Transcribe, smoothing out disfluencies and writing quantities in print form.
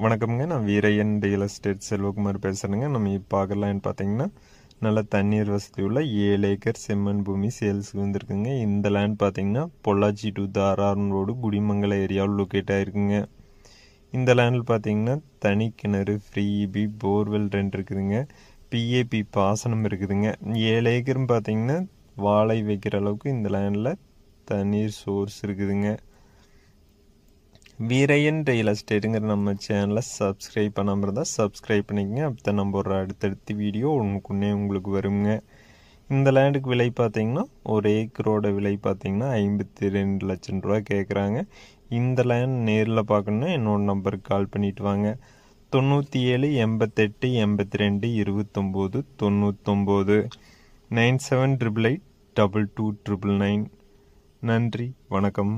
வணக்கம்ங்க. நான் Veeraiyan real estate Selvakumar பேசுகிறேங்க. நம்ம இப்போ பார்க்கலான்னு பார்த்தீங்கன்னா நல்ல தண்ணீர் வசதி உள்ள 7 ஏக்கர் செம்மண் பூமி சேல்ஸுக்கு வந்திருக்குங்க. இந்த லேண்ட் பார்த்தீங்கன்னா பொள்ளாச்சி டு தாராரம் ரோடு குடிமங்கலம் ஏரியாவில் லொக்கேட் ஆகிருக்குங்க. இந்த லேண்டில் பார்த்தீங்கன்னா தனி கிணறு, ஃப்ரீ இபி, போர்வெல் 2 இருக்குதுங்க. பிஏபி பாசனம் இருக்குதுங்க. 7 ஏக்கர்னு பார்த்தீங்கன்னா வாழை வைக்கிற அளவுக்கு இந்த லேண்டில் தண்ணீர் சோர்ஸ் இருக்குதுங்க. வீரையன் ரியல் எஸ்டேட்டுங்கிற நம்ம சேனலை சப்ஸ்கிரைப் பண்ணாமல் இருந்தால் சப்ஸ்கிரைப் பண்ணிக்கங்க. அப்போ நம்ம ஒரு அடுத்தடுத்த வீடியோ ஒன்றுக்குன்னே உங்களுக்கு வருங்க. இந்த லேண்டுக்கு விலை பார்த்தீங்கன்னா ஒரு ஏக்கரோட விலை பார்த்தீங்கன்னா 52 லட்சம் ரூபா கேட்குறாங்க. இந்த லேண்ட் நேரில் பார்க்கணுன்னா என்னோட நம்பருக்கு கால் பண்ணிட்டு வாங்க. 97 88 82 29 99 9788 22 999. நன்றி, வணக்கம்.